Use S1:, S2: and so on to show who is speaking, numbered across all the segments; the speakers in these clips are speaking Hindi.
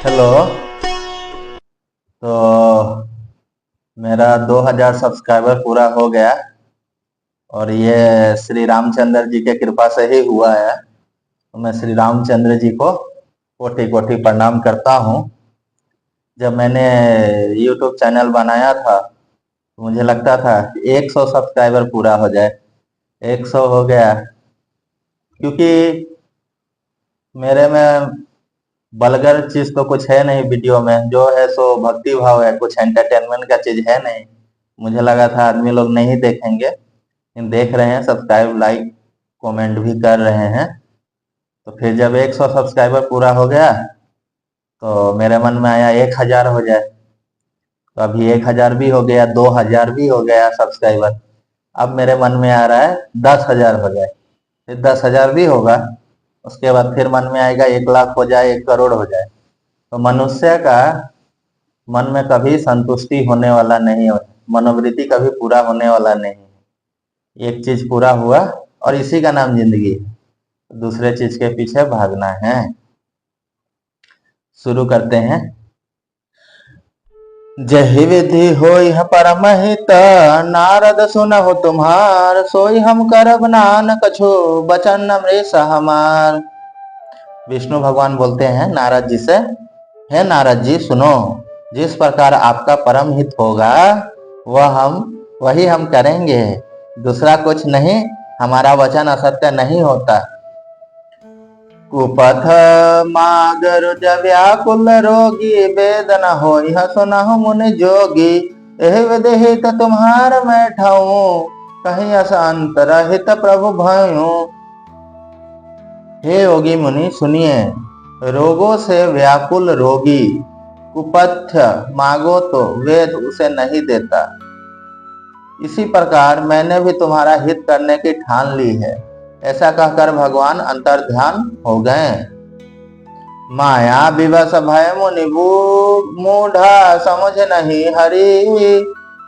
S1: हेलो। तो मेरा 2000 सब्सक्राइबर पूरा हो गया और ये श्री रामचंद्र जी के कृपा से ही हुआ है। तो मैं श्री रामचंद्र जी को कोटि कोटि प्रणाम करता हूँ। जब मैंने YouTube चैनल बनाया था तो मुझे लगता था 100 सब्सक्राइबर पूरा हो जाए। 100 हो गया, क्योंकि मेरे में बलगर चीज तो कुछ है नहीं। वीडियो में जो है सो भक्ति भाव है, कुछ एंटरटेनमेंट का चीज है नहीं। मुझे लगा था आदमी लोग नहीं देखेंगे, लेकिन देख रहे हैं, सब्सक्राइब लाइक कमेंट भी कर रहे हैं। तो फिर जब 100 सब्सक्राइबर पूरा हो गया तो मेरे मन में आया 1000 हो जाए। तो अभी 1000 भी हो गया, 2000 भी हो गया सब्सक्राइबर। अब मेरे मन में आ रहा है 10,000 हो जाए, फिर 10,000 भी होगा। उसके बाद फिर मन में आएगा 1 लाख हो जाए, 1 करोड़ हो जाए। तो मनुष्य का मन में कभी संतुष्टि होने वाला नहीं है, मनोवृत्ति कभी पूरा होने वाला नहीं है। एक चीज पूरा हुआ और इसी का नाम जिंदगी है। दूसरे चीज के पीछे भागना है। शुरू करते हैं। जहि विधि होई है परम हित, नारद सुनहु तुम्हार, सोई हम करब नानक कछु, बचन अमृत हमार। विष्णु भगवान बोलते हैं नारद जी से, हे नारद जी सुनो, जिस प्रकार आपका परम हित होगा वही हम करेंगे। दूसरा कुछ नहीं, हमारा वचन असत्य नहीं होता। कुपथ मागर व्याकुल रोगी, वेदना होई सुनहु मुनि जोगी। एह विदेहित तुम्हार मैं ठाऊं, कहीं अशांत रहित प्रभु भयूं। हे योगी मुनि सुनिए, रोगों से व्याकुल रोगी कुपथ्य मांगो तो वेद उसे नहीं देता। इसी प्रकार मैंने भी तुम्हारा हित करने की ठान ली है। ऐसा कहकर भगवान अंतर्ध्यान हो गए। माया विवश भय मुनि मूढ़ा, समझ नहीं हरि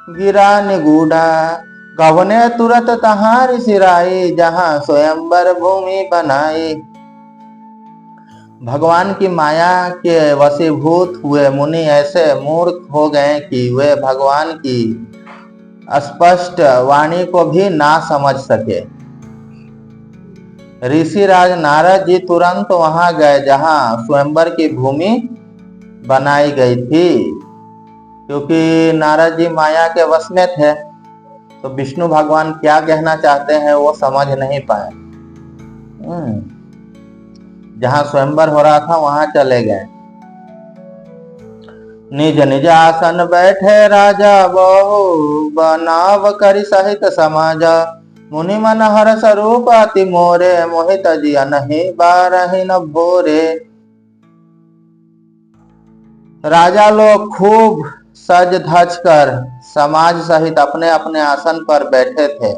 S1: गिरा निगूढ़ा। गवने तुरत तहारी सिराई, जहां स्वयंवर भूमि बनाई। भगवान की माया के वशीभूत हुए मुनि ऐसे मूर्ख हो गए कि वे भगवान की स्पष्ट वाणी को भी ना समझ सके। ऋषिराज नारद जी तुरंत वहां गए जहां स्वयंवर की भूमि बनाई गई थी। क्योंकि नारद जी माया के वश में थे, तो विष्णु भगवान क्या कहना चाहते हैं वो समझ नहीं पाए। जहां स्वयंवर हो रहा था वहां चले गए। निज निज आसन बैठे राजा, बहु बनाव करि सहित समाजा। मुनि मन हर स्वरूप अति मोरे, मोहित जिया नहीं बारहि न भोरे। राजा लोग खूब सज धज कर समाज सहित अपने अपने आसन पर बैठे थे।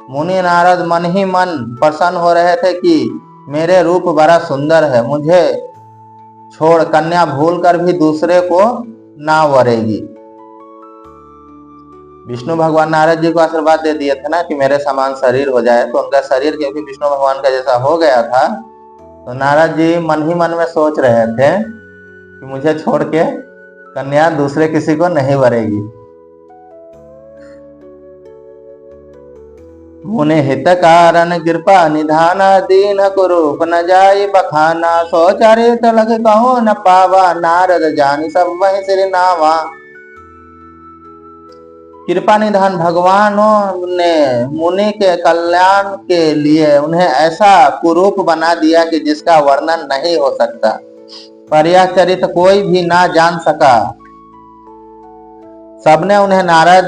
S1: मुनि नारद मन ही मन प्रसन्न हो रहे थे कि मेरे रूप बड़ा सुंदर है, मुझे छोड़ कन्या भूल कर भी दूसरे को ना वरेगी। विष्णु भगवान नारद जी को आशीर्वाद दे दिए थे ना कि मेरे समान शरीर हो जाए। तो उनका शरीर क्योंकि विष्णु भगवान का जैसा हो गया था, तो नारद जी मन ही मन में सोच रहे थे कि मुझे छोड़ के कन्या दूसरे किसी को नहीं वरेगी। मुनि हित कारण कृपा निधान, दीन कुरूप न जाय बखाना। सो चरित लग कहो न पावा, नारद जानी सब वही श्री नावा। कृपा निधान भगवानों ने मुनि के कल्याण के लिए उन्हें ऐसा कुरूप बना दिया कि जिसका वर्णन नहीं हो सकता, पर यह चरित्र कोई भी ना जान सका। सबने उन्हें नारद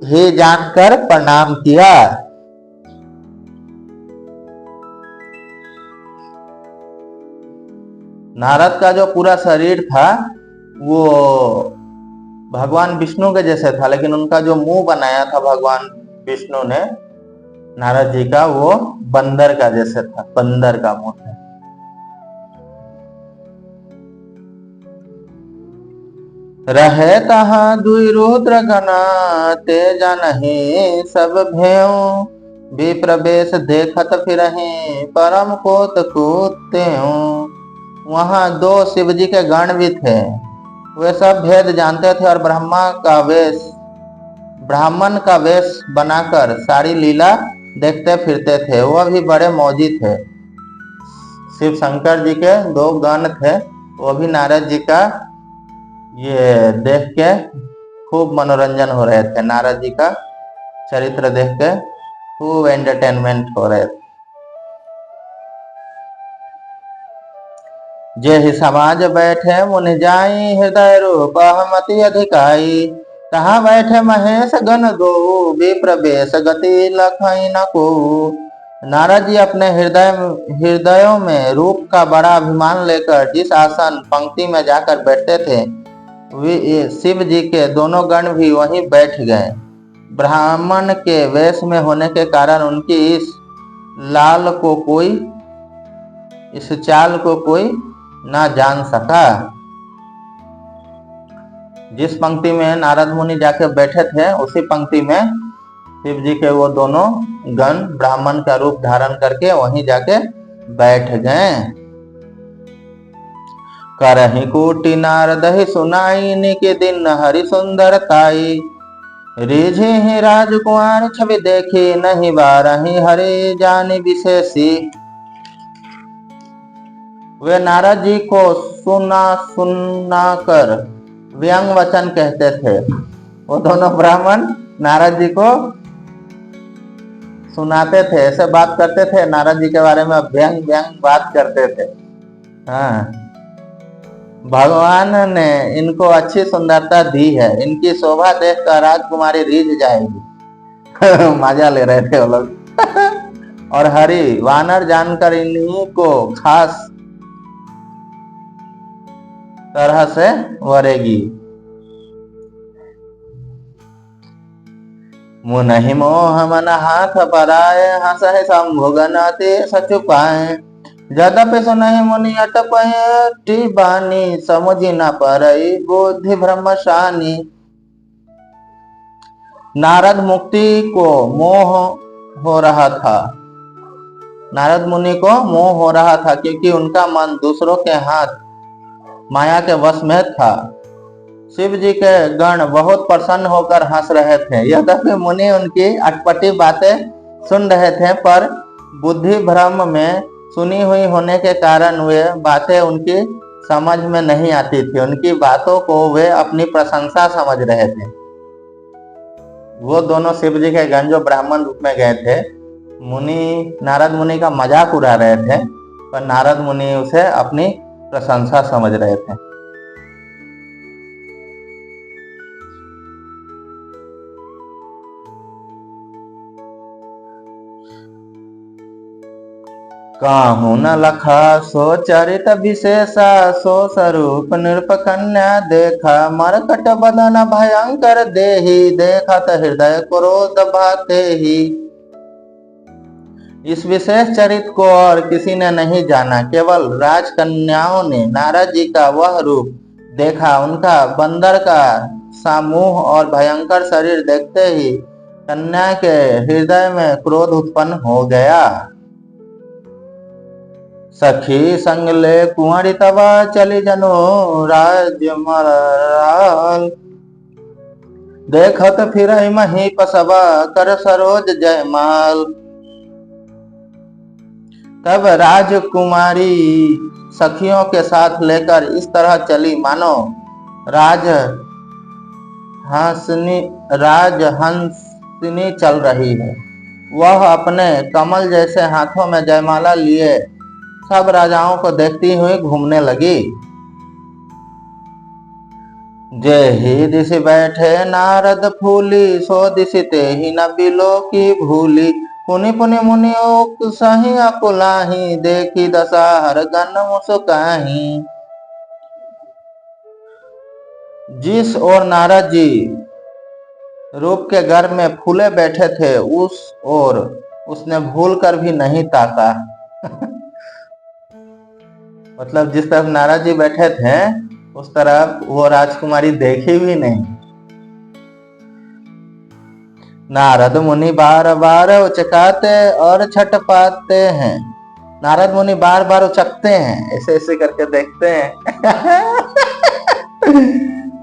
S1: ही जानकर प्रणाम किया। नारद का जो पूरा शरीर था वो भगवान विष्णु के जैसे था, लेकिन उनका जो मुंह बनाया था भगवान विष्णु ने नारद जी का, वो बंदर का जैसे था, बंदर का मुंह था। रहे तहाँ दुई रुद्र गना, ते जानहि सब भेऊ। विप्रवेश देखत फिरहि, परम कोत कूत्तेऊ। वहां 2 शिव जी के गण भी थे। वे सब भेद जानते थे और ब्राह्मण का वेश बनाकर सारी लीला देखते फिरते थे। वह भी बड़े मौजी थे। शिव शंकर जी के 2 गण थे, वो भी नारद जी का ये देख के खूब मनोरंजन हो रहे थे। नारद जी का चरित्र देख के खूब एंटरटेनमेंट हो रहे थे। जे ही समाज बैठे मुनि जाई, हृदय रूप अहमति अधिकाई। तहाँ बैठे महेश गण दो, विप्र बेश गति लखई न को। नारद जी अपने हृदयों में रूप का बड़ा अभिमान लेकर जिस आसन पंक्ति में जाकर बैठते थे, वे शिव जी के दोनों गण भी वहीं बैठ गए। ब्राह्मण के वेश में होने के कारण उनकी इस चाल को कोई ना जान सका। जिस पंक्ति में नारद मुनि जाके बैठे थे, उसी पंक्ति में शिव जी के वो दोनों गण ब्राह्मण का रूप धारण करके वहीं जाके बैठ गए। करहि कोटि नारद ही सुनाई, निके दिन हरि सुंदरताई। रिझे ही राजकुमार छवि देखी, नहीं बारही हरि जानी विशेषी। वे नारद जी को सुना कर व्यंग वचन कहते थे। वो दोनों ब्राह्मण नारद जी को सुनाते थे, ऐसे बात करते थे नारद जी के बारे में, व्यंग बात करते थे। हाँ, भगवान ने इनको अच्छी सुंदरता दी है, इनकी शोभा देखकर राजकुमारी रीझ जाएगी। मजा ले रहे थे वो लोग। और हरि वानर जानकर इन्हीं को खास तरह से वरेगी। मुनहि मोह मन हाथ पराए, हंसहि शंभु गण अति सचुपाए। यद्यपि सुनहि मुनि अटपय, बानी समुझि न परई, बुद्धि ब्रह्म शानी। नारद मुक्ति को मोह हो रहा था, नारद मुनि को मोह हो रहा था, क्योंकि उनका मन दूसरों के हाथ माया के वश में था। शिव जी के गण बहुत प्रसन्न होकर हंस रहे थे। यद्यपि मुनि उनकी अटपटी बातें सुन रहे थे, पर बुद्धि भ्रम में सुनी हुई होने के कारण वे बातें उनकी समझ में नहीं आती थी। उनकी बातों को वे अपनी प्रशंसा समझ रहे थे। वो दोनों शिव जी के गण जो ब्राह्मण रूप में गए थे, नारद मुनि का मजाक उड़ा रहे थे, पर नारद मुनि उसे अपनी प्रशंसा समझ रहे थे। काहू न लखा सो चरित विशेषा, सो स्वरूप नृप कन्या देखा। मरकट बदन भयंकर देही, देखत हृदय क्रोध भाते ही। इस विशेष चरित्र को और किसी ने नहीं जाना, केवल राजकन्याओं ने नारद जी का वह रूप देखा। उनका बंदर का समूह और भयंकर शरीर देखते ही कन्या के हृदय में क्रोध उत्पन्न हो गया। सखी संग ले कुंवरी तबा, चली जनो राज्य मराल। देखत फिर मही पसबा, कर सरोज जयमाल। तब राजकुमारी सखियों के साथ लेकर इस तरह चली मानो राजहंसिनी चल रही है। वह अपने कमल जैसे हाथों में जयमाला लिए सब राजाओं को देखती हुई घूमने लगी। जे ही दिशि बैठे नारद फूली, सो दिशि ते ही न बिलो की भूली। पुनि पुनि मुनि सही अकुलाही, देखी दशा हर गण मुस्काही। जिस ओर नारद जी रूप के घर में फूले बैठे थे, उस ओर उसने भूल कर भी नहीं ताका। मतलब जिस तरफ नारद जी बैठे थे, उस तरफ वो राजकुमारी देखी भी नहीं। नारद मुनि बार बार उचकाते और छटपाते हैं। नारद मुनि बार बार उचकते हैं, ऐसे ऐसे करके देखते हैं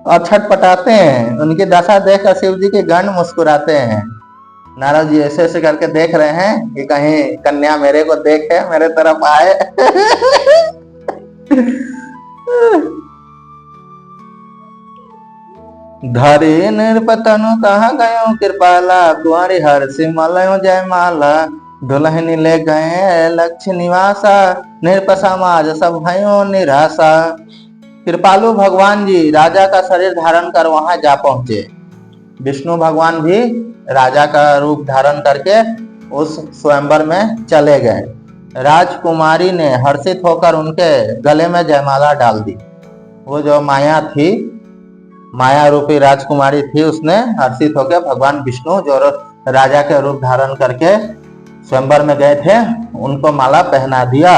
S1: और छटपटाते हैं। उनकी दशा देखकर शिव जी के गण मुस्कुराते हैं। नारद जी ऐसे ऐसे करके देख रहे हैं कि कहीं कन्या मेरे को देखे, मेरे तरफ आए धरे नृपतनु कहाँ गयो कृपाला, कुंवारी हर्षि मलयो जय माला। दुल्हनी ले गए लक्ष्य निवासा, नृप समाज सब भयो निराशा। कृपालु भगवान जी राजा का शरीर धारण कर वहां जा पहुंचे। विष्णु भगवान भी राजा का रूप धारण करके उस स्वयंवर में चले गए। राजकुमारी ने हर्षित होकर उनके गले में जयमाला डाल दी। वो जो माया थी, माया रूपी राजकुमारी थी, उसने हर्षित होकर भगवान विष्णु जो राजा के रूप धारण करके स्वयंवर में गए थे, उनको माला पहना दिया।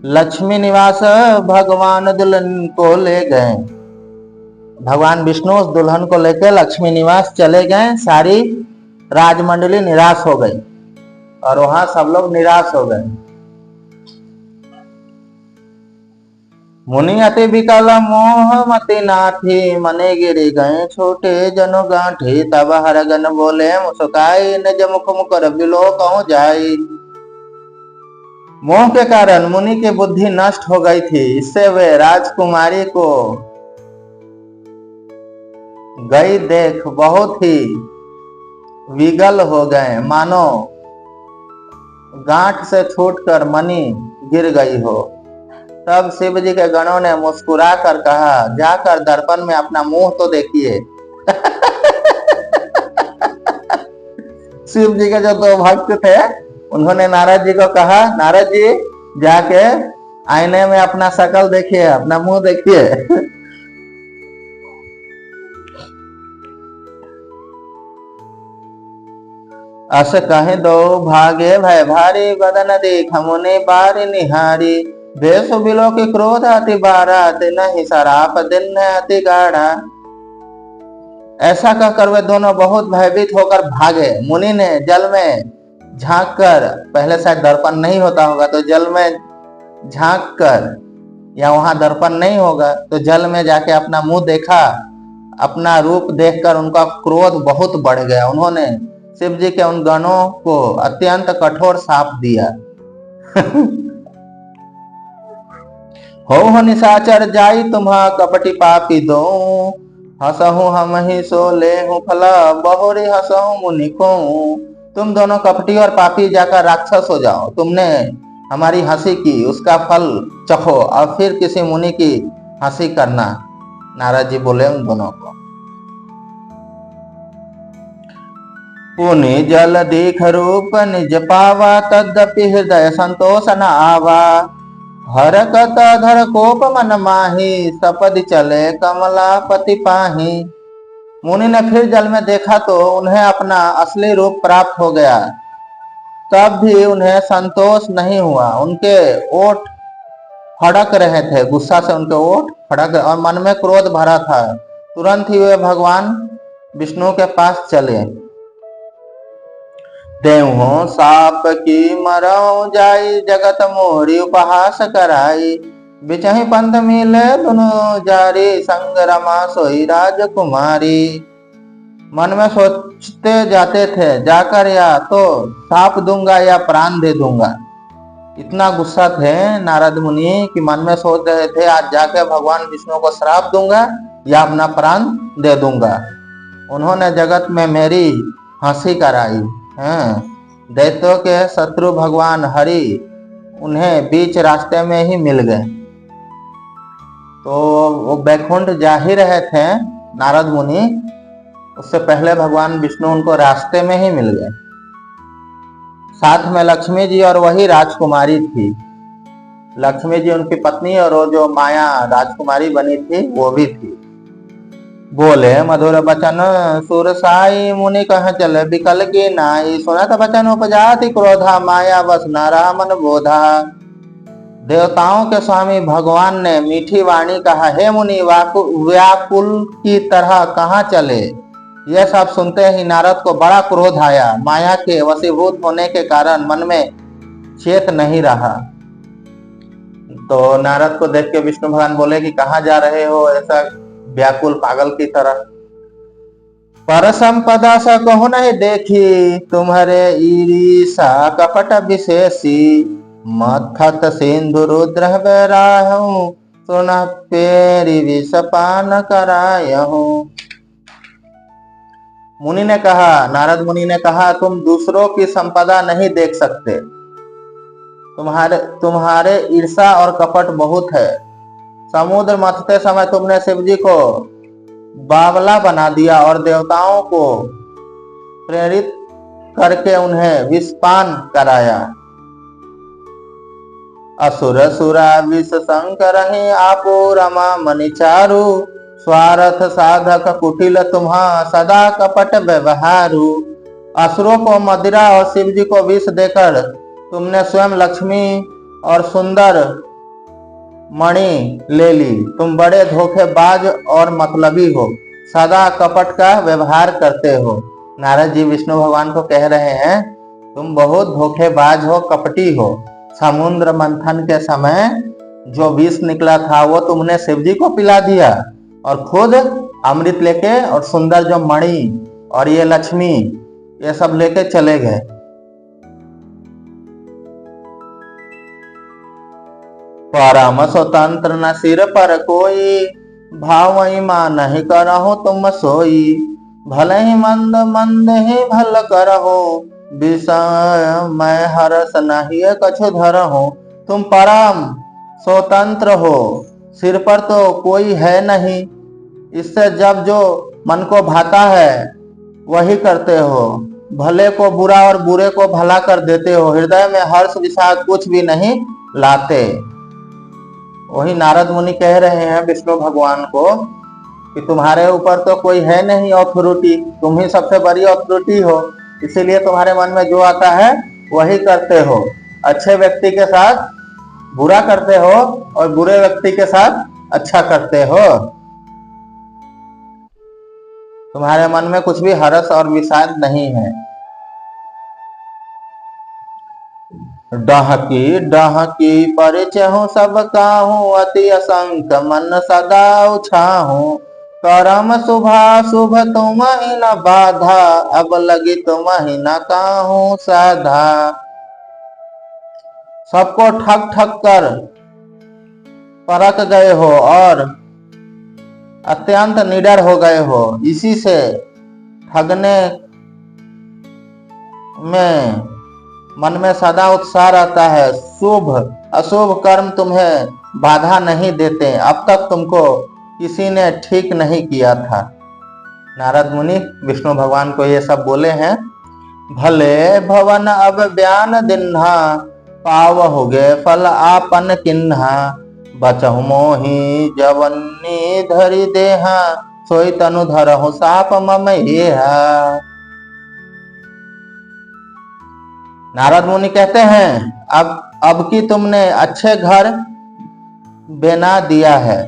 S1: लक्ष्मी निवास भगवान दुल्हन को ले गए। भगवान विष्णु उस दुल्हन को लेकर लक्ष्मी निवास चले गए। सारी राजमंडली निराश हो गई और वहां सब लोग निराश हो गए। मुनि अति विकल मोह मति नाथी, मने गिरी गए छोटे जनो गांठी। तब हरगन बोले मुस्काई, निज मुख मुकर बिलो कहूं जाई। मोह के कारण मुनि की बुद्धि नष्ट हो गई थी, इससे वे राजकुमारी को गई देख बहुत ही विगल हो गए, मानो गांठ से छूटकर मणि गिर गई हो। तब शिव जी के गणों ने मुस्कुरा कर कहा, जाकर दर्पण में अपना मुंह तो देखिए शिव जी के जो दो भक्त थे, उन्होंने नारद जी को कहा, नारद जी जाके आईने में अपना शकल देखिए, अपना मुंह देखिए अस कहे दो भागे भय भारी, बदन देख मुनि बारी निहारी। देश बिलो के क्रोध अति बारा, नहीं सराप दिन अति गाढ़ा। ऐसा कहकर वे दोनों बहुत भयभीत होकर भागे। मुनि ने जल में झांक कर, पहले शायद दर्पण नहीं होता होगा, तो जल में झांक कर, या वहां दर्पण नहीं होगा तो जल में जाके अपना मुंह देखा। अपना रूप देखकर उनका क्रोध बहुत बढ़ गया। उन्होंने शिव जी के उन गणों को अत्यंत कठोर शाप दिया हो निशाचर जाई तुम्हा कपटी पापी दो, हसहु हम ही सो ले हूँ फला, बहुरी हसहु मुनि को। तुम दोनों कपटी और पापी जाकर राक्षस हो जाओ। तुमने हमारी हंसी की, उसका फल चखो और फिर किसी मुनि की हंसी करना। नारद जी बोले उन दोनों को। पुनि जल दीख रूप निज पावा, तद्यपि हृदय संतोष न आवा। हरकत धर कोप मन माही, सपदि चले कमलापति पाही। मुनि ने फिर जल में देखा तो उन्हें अपना असली रूप प्राप्त हो गया। तब भी उन्हें संतोष नहीं हुआ। उनके ओठ फड़क रहे थे, गुस्सा से उनके ओठ फड़क और मन में क्रोध भरा था। तुरंत ही वे भगवान विष्णु के पास चले। देहु साप की मरऊ जाई, जगत मोरी उपहास कराई। बिचही पंथ मिले दुनु जारी, संग रमा सोई राजकुमारी। मन में सोचते जाते थे, जाकर या तो साप दूंगा या प्राण दे दूंगा। इतना गुस्सा थे नारद मुनि कि मन में सोच रहे थे, आज जाकर भगवान विष्णु को श्राप दूंगा या अपना प्राण दे दूंगा। उन्होंने जगत में मेरी हंसी कराई। दैत्यों के शत्रु भगवान हरि उन्हें बीच रास्ते में ही मिल गए। तो वो बैकुंठ जा ही रहे थे नारद मुनि, उससे पहले भगवान विष्णु उनको रास्ते में ही मिल गए। साथ में लक्ष्मी जी और वही राजकुमारी थी। लक्ष्मी जी उनकी पत्नी और वो जो माया राजकुमारी बनी थी वो भी थी। बोले मधुर बचन सुरसाई, मुनि कह चले विकल की नाई। सुनत बचन उपजाति क्रोधा, माया बस न रहा मन बोधा। देवताओं के स्वामी भगवान ने मीठी वाणी कहा, हे मुनि व्याकुल की तरह कहाँ चले। यह सब सुनते ही नारद को बड़ा क्रोध आया। माया के वशीभूत होने के कारण मन में चेत नहीं रहा। तो नारद को देख के विष्णु भगवान बोले कि कहाँ जा रहे हो ऐसा व्याकुल पागल की तरह। पर संपदा सा कहो नहीं देखी, तुम्हारे ईर्षा कपट विशेषी। मत्थत सिंधु रुद्र बैराहूं, सुन पेरी विष पान करायहूं। मुनि ने कहा, नारद मुनि ने कहा, तुम दूसरों की संपदा नहीं देख सकते, तुम्हारे ईर्षा और कपट बहुत है। समुद्र मथते समय तुमने शिव जी को बावला बना दिया और देवताओं को प्रेरित करके उन्हें विषपान कराया। असुर सुरा विष शंकर आपो रमा मणिचारु, स्वार्थ साधक कुटिल तुम्हा सदा कपट व्यवहारु। असुरों को मदिरा और शिव जी को विष देकर तुमने स्वयं लक्ष्मी और सुंदर मणि ले ली। तुम बड़े धोखेबाज और मतलबी हो, सदा कपट का व्यवहार करते हो। नारद जी विष्णु भगवान को कह रहे हैं, तुम बहुत धोखेबाज हो, कपटी हो। समुद्र मंथन के समय जो विष निकला था वो तुमने शिव जी को पिला दिया और खुद अमृत लेके और सुंदर जो मणि और ये लक्ष्मी ये सब लेके चले गए। परम स्वतंत्र न सिर पर कोई, भावई मान नहीं करहो तुम सोई। भले ही मंद मंद ही भल करहो, विषय मैं हरस नहीं कछु धरहो। तुम परम स्वतंत्र हो, सिर पर तो कोई है नहीं, इससे जब जो मन को भाता है वही करते हो। भले को बुरा और बुरे को भला कर देते हो, हृदय में हर्ष विषाद कुछ भी नहीं लाते। वही नारद मुनि कह रहे हैं विष्णु भगवान को कि तुम्हारे ऊपर तो कोई है नहीं अथॉरिटी, तुम ही सबसे बड़ी अथॉरिटी हो, इसीलिए तुम्हारे मन में जो आता है वही करते हो। अच्छे व्यक्ति के साथ बुरा करते हो और बुरे व्यक्ति के साथ अच्छा करते हो। तुम्हारे मन में कुछ भी हर्ष और विषाद नहीं है। डहकी डहकी परिचहु सब काहू, अति असंक मन सदा उछाहू। करम शुभा शुभ तुम ही न बाधा, अब लगी तुम ही न काहू साधा। सबको ठग ठग कर परख गए हो और अत्यंत निडर हो गए हो, इसी से ठगने में मन में सदा उत्साह रहता है। शुभ अशुभ कर्म तुम्हें बाधा नहीं देते, अब तक तुमको किसी ने ठीक नहीं किया था। नारद मुनि विष्णु भगवान को ये सब बोले हैं। भले भवन अब बयान दिन्हा, पाव हो गए फल आपन किन्हा। बचहु मोही जवनी धरि देहा, सोई तनु धरहु साप मम येहा। नारद मुनि कहते हैं, अब की तुमने अच्छे घर बना दिया है।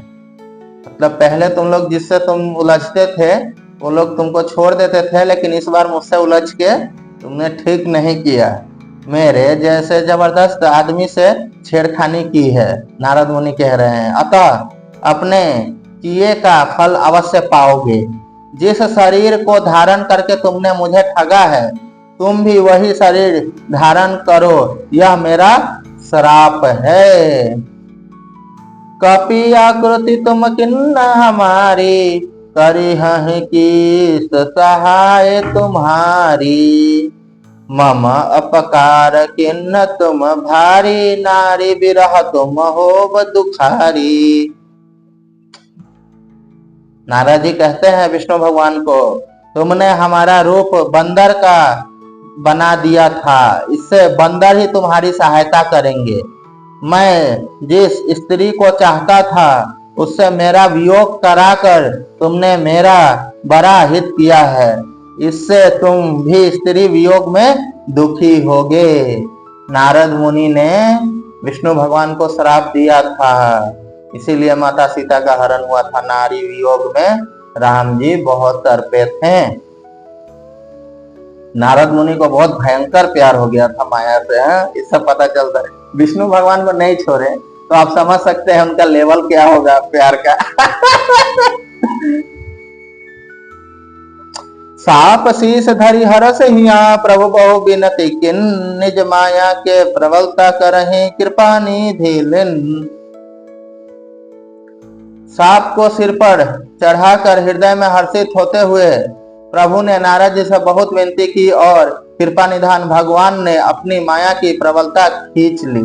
S1: मतलब पहले तुम लोग जिससे तुम उलझते थे वो लोग तुमको छोड़ देते थे, लेकिन इस बार मुझसे उलझ के तुमने ठीक नहीं किया। मेरे जैसे जबरदस्त आदमी से छेड़खानी की है, नारद मुनि कह रहे हैं। अतः अपने किए का फल अवश्य पाओगे। जिस शरीर को धारण करके तुमने मुझे ठगा है, तुम भी वही शरीर धारण करो, यह मेरा श्राप है। कपि आकृति तुम किन्ना हमारी, करी हहि कीस सहाय तुम्हारी। मम अपकार किन्न तुम भारी, नारी बिरह तुम होब दुखारी। नारद जी कहते हैं विष्णु भगवान को, तुमने हमारा रूप बंदर का बना दिया था, इससे बंदर ही तुम्हारी सहायता करेंगे। मैं जिस स्त्री को चाहता था उससे मेरा वियोग कराकर तुमने मेरा बड़ा हित किया है, इससे तुम भी स्त्री वियोग में दुखी होगे। नारद मुनि ने विष्णु भगवान को श्राप दिया था, इसीलिए माता सीता का हरण हुआ था। नारी वियोग में राम जी बहुत तड़पे थे। नारद मुनि को बहुत भयंकर प्यार हो गया था माया से। इससे पता चलता है विष्णु भगवान को नहीं छोड़े, तो आप समझ सकते हैं उनका लेवल क्या होगा प्यार का। साप शीस धरि हरस हिया, प्रभु बहु बिनती किन, निज माया के प्रबलता करहि कृपा निधि लिन। सांप को सिर पर चढ़ाकर हृदय में हर्षित होते हुए प्रभु ने नारद जी से बहुत विनती की और कृपा निधान भगवान ने अपनी माया की प्रबलता खींच ली।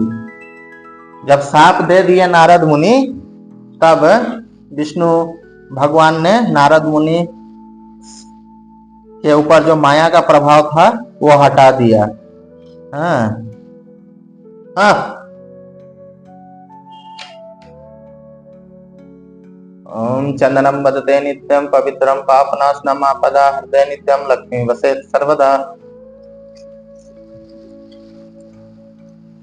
S1: जब सांप दे दिए नारद मुनि, तब विष्णु भगवान ने नारद मुनि के ऊपर जो माया का प्रभाव था वो हटा दिया। ओम चंदनम बदते नित्यम पवित्रम पापनाशनम आपदा हृदय नित्यम लक्ष्मी वसेत सर्वदा।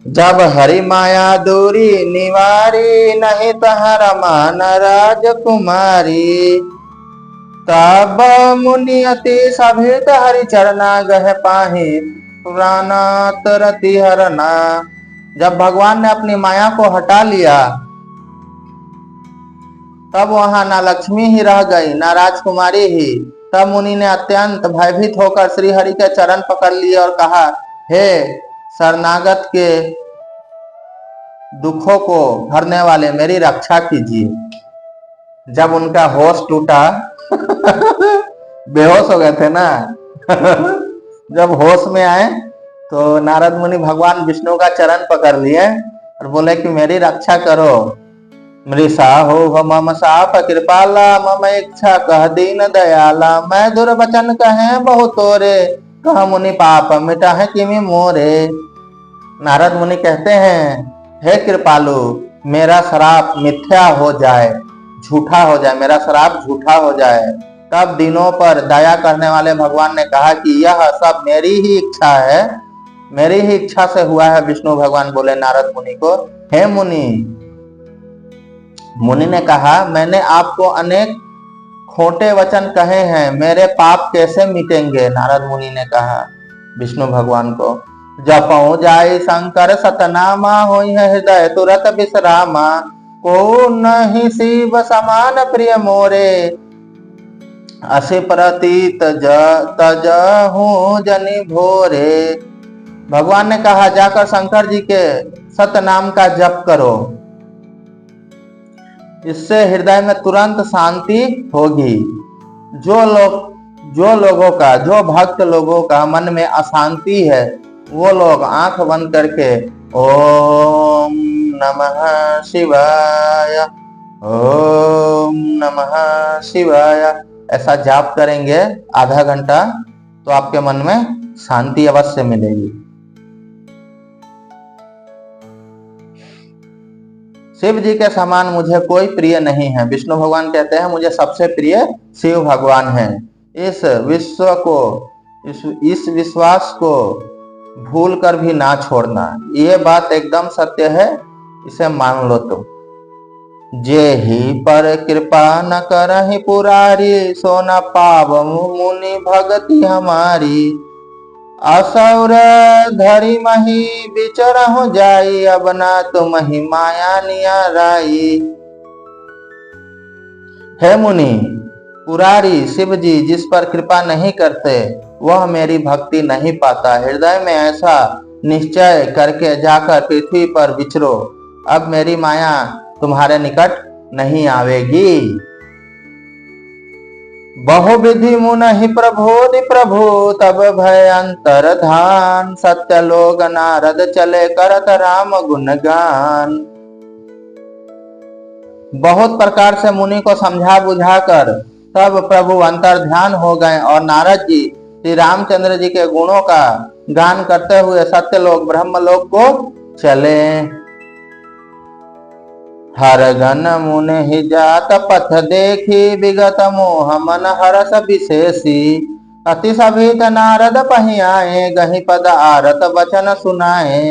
S1: जब हरि माया दूरी निवारी, नहीं तहरा मान राजकुमारी। तब मुनि अति सभित हरि चरना, गह पाहि पुराना तरति हरना। जब भगवान ने अपनी माया को हटा लिया, तब वहां ना लक्ष्मी ही रह गई ना राजकुमारी ही। तब मुनि ने अत्यंत भयभीत होकर श्री हरि के चरण पकड़ लिए और कहा, हे शरणागत के दुखों को भरने वाले, मेरी रक्षा कीजिए। जब उनका होश टूटा, बेहोश हो गए थे ना। जब होश में आए तो नारद मुनि भगवान विष्णु का चरण पकड़ लिए और बोले कि मेरी रक्षा करो। मृषा हो मम साप कृपाला, मम इच्छा कह दीन दयाला। मैं दुर्वचन कहे बहु तोरे, कह मुनि पाप मिटा है किमि मोरे। नारद मुनि कहते हैं, हे कृपालु, मेरा श्राप मिथ्या हो जाए, झूठा हो जाए, मेरा श्राप झूठा हो जाए। तब दिनों पर दया करने वाले भगवान ने कहा कि यह सब मेरी ही इच्छा है, मेरी ही इच्छा से हुआ है। विष्णु भगवान बोले नारद मुनि को, हे मुनि। मुनि ने कहा, मैंने आपको अनेक खोटे वचन कहे हैं, मेरे पाप कैसे मिटेंगे? नारद मुनि ने कहा विष्णु भगवान को, जपऊ जाय शंकर सतनामा, होई है हृदय तुरत विश्रामा। को नहीं शिव समान प्रिय मोरे, असी प्रतीत तजहू जनि भोरे। भगवान ने कहा, जाकर शंकर जी के सतनाम का जप करो, इससे हृदय में तुरंत शांति होगी। जो भक्त लोगों का मन में अशांति है, वो लोग आंख बंद करके ओम नमः शिवाय, ओम नमः शिवाय ऐसा जाप करेंगे आधा घंटा, तो आपके मन में शांति अवश्य मिलेगी। शिव जी के समान मुझे कोई प्रिय नहीं है। विष्णु भगवान कहते हैं, मुझे सबसे प्रिय शिव भगवान हैं। इस विश्वास को भूल कर भी ना छोड़ना, ये बात एकदम सत्य है, इसे मान लो तुम। जे ही पर कृपा न करहि पुरारी, सो न पाव मुनि भगति हमारी। असौर धरि मही विचरहु जाई, अब ना तुमहि माया नियाराई। हे मुनि, पुरारी शिव जी जिस पर कृपा नहीं करते, वह मेरी भक्ति नहीं पाता। हृदय में ऐसा निश्चय करके जाकर पृथ्वी पर विचरो, अब मेरी माया तुम्हारे निकट नहीं आवेगी। बहुविधि मुनहि प्रबोधि प्रभु, तब भय अंतर धान। सत्य लोग नारद चले करत राम गुणगान। बहुत प्रकार से मुनि को समझा बुझाकर तब प्रभु अंतर ध्यान हो गए और नारद जी श्री रामचंद्र जी के गुणों का गान करते हुए सत्यलोक ब्रह्मलोक को चले। हर घन मुनि ही जात पथ देखी, विगत मोह मन हरस विशेषी। अति सभित नारद पहि आए, गहि पद आरत वचन सुनाए।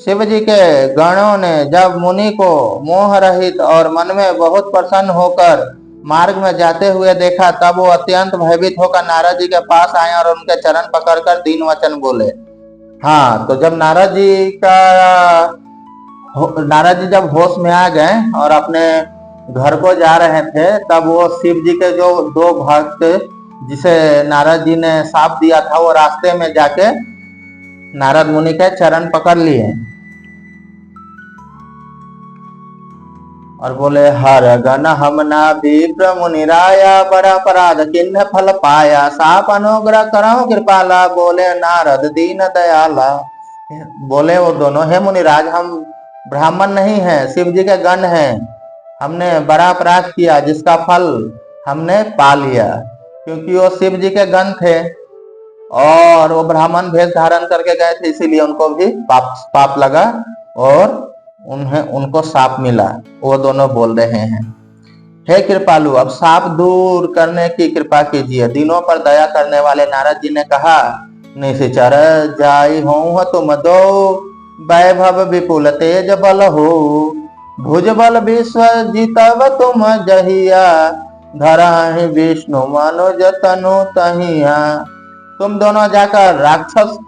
S1: शिव जी के गणों ने जब मुनि को मोह रहित और मन में बहुत प्रसन्न होकर मार्ग में जाते हुए देखा, तब वो अत्यंत भयभीत होकर नारद जी के पास आए और उनके चरण पकड़कर 3 वचन बोले। हाँ, तो जब नारद जी जब होश में आ गए और अपने घर को जा रहे थे, तब वो शिव जी के जो 2 भक्त जिसे नारद जी ने शाप दिया था, वो रास्ते में जाके नारद मुनि के चरण पकड़ लिए और बोले, हर गण हमना विप्र मुनि राया, बड़ा अपराध किन्ह फल पाया, साप अनुग्रह करो कृपाला, बोले नारद दीन दयाला। बोले वो दोनों, हे मुनिराज, हम ब्राह्मण नहीं हैं, शिव जी के गण हैं, हमने बड़ा अपराध किया जिसका फल हमने पा लिया। क्योंकि वो शिव जी के गण थे और वो ब्राह्मण भेष धारण करके गए थे, इसीलिए उनको भी पाप लगा और उनको साप मिला। वो दोनों बोल रहे हैं, हे कृपालु, अब साप दूर करने की कृपा कीजिए। दीनों पर दया करने वाले नारद जी ने कहा, निशिचर जाई हो तुम दो, वैभव विपुल तेज बल हो, भुज बल विश्व जीतव तुम जहिया, धराहि विष्णु मनुज तनु तहिया। तुम दोनों जाकर राक्षस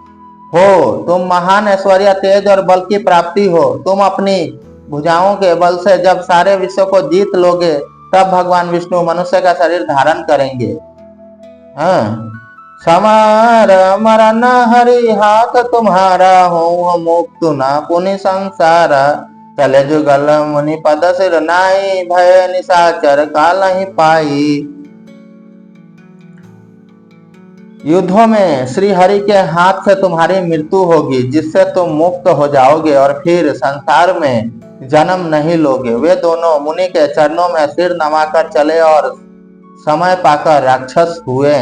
S1: हो, तुम महान ऐश्वर्य तेज और बल की प्राप्ति हो। तुम अपनी भुजाओं के बल से जब सारे विश्व को जीत लोगे, तब भगवान विष्णु मनुष्य का शरीर धारण करेंगे। हाँ, समार मरण हरि हाथ तुम्हारा, हो मुक्त ना पुनि संसारा, चले जुगल मुनि पद सिर नाई, भय निशाचर काल नहीं पाई। युद्धों में श्री हरि के हाथ से तुम्हारी मृत्यु होगी, जिससे तुम मुक्त हो जाओगे और फिर संसार में जन्म नहीं लोगे। वे दोनों मुनि के चरणों में सिर नवाकर चले और समय पाकर राक्षस हुए।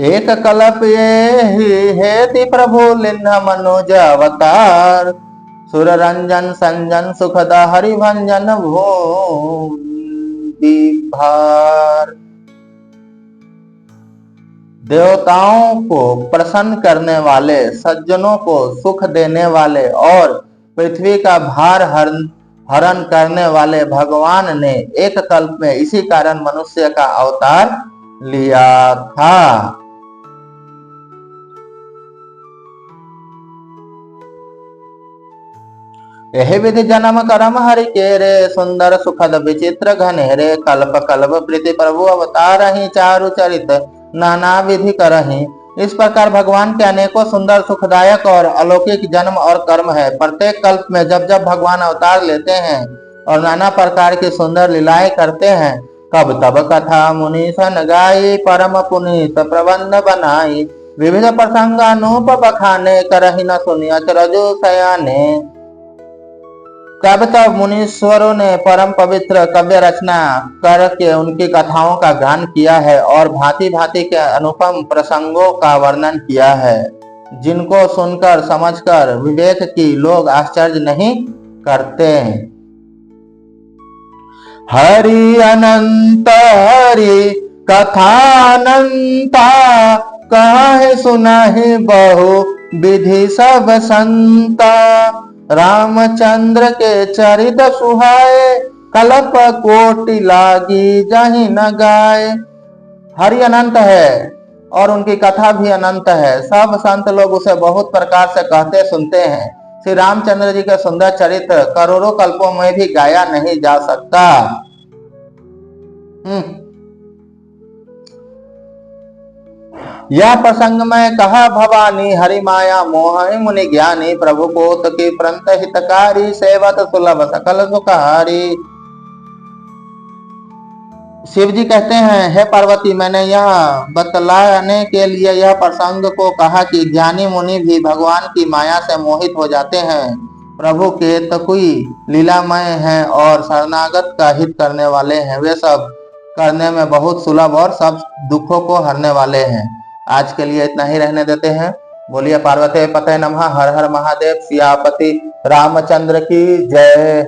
S1: एक कल्प ये हेति प्रभु लिन्ह मनुज अवतार, सुर रंजन संजन सुखद हरिभंजन भो भार। देवताओं को प्रसन्न करने वाले, सज्जनों को सुख देने वाले और पृथ्वी का भार हरण करने वाले भगवान ने एक कल्प में इसी कारण मनुष्य का अवतार लिया था। यही विधि जन्म कर्म हरि के रे, सुंदर सुखद विचित्र घनेरे, कल्प कल्प प्रीति प्रभु अवतार ही, चारु चरित नाना विधि करही। इस प्रकार भगवान के अनेकों सुंदर सुखदायक और अलौकिक जन्म और कर्म है। प्रत्येक कल्प में जब जब भगवान अवतार लेते हैं और नाना प्रकार की सुंदर लीलाएं करते हैं, तब तब कथा मुनि सन गाई, परम पुनीत प्रबंध बनाई, विविध प्रसंगानूप बखाने, करही न सुनी अचरजु सयाने। तब तब मुनीश्वरों ने परम पवित्र काव्य रचना करके उनकी कथाओं का गान किया है और भांति भांति के अनुपम प्रसंगों का वर्णन किया है, जिनको सुनकर समझकर विवेक की लोग आश्चर्य नहीं करते। हरि अनंत हरि कथानंता, कहे सुनाहि बहु विधि सब संता, रामचंद्र के चरित सुहाए, कल्प कोटि लागी जहि न गाए। हरि अनंत है और उनकी कथा भी अनंत है। सब संत लोग उसे बहुत प्रकार से कहते सुनते हैं। श्री रामचंद्र जी का सुंदर चरित्र करोड़ों कल्पों में भी गाया नहीं जा सकता। यह प्रसंग में कहा भवानी, हरि माया मोह मुनि ज्ञानी, प्रभु कोत की प्रंत हितकारी, सेवत सुलभ सकल सुखारी। शिव जी कहते हैं, हे पार्वती, मैंने यह बतलाने के लिए यह प्रसंग को कहा कि ज्ञानी मुनि भी भगवान की माया से मोहित हो जाते हैं। प्रभु के तकुई लीलामय हैं और शरणागत का हित करने वाले हैं। वे सब करने में बहुत सुलभ और सब दुखों को हरने वाले हैं। आज के लिए इतना ही रहने देते हैं। बोलिए पार्वती पते नमः। हर हर महादेव। सियापति रामचंद्र की जय।